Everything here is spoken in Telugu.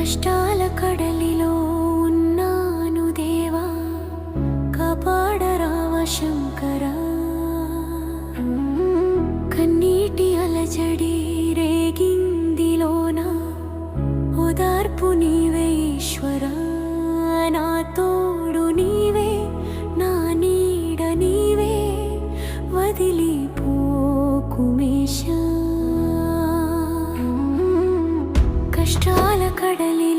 కష్టాల కడలిలో ఉన్నాను దేవా, కాపాడరావ శంకరా. కన్నీటి అలజడి రేగిందిలోన ఓదార్పు నీవే ఈశ్వరా. నా తోడు నీవే, నా నీడ నీవే, వదిలిపోకుమేశా. కష్టాల కడలి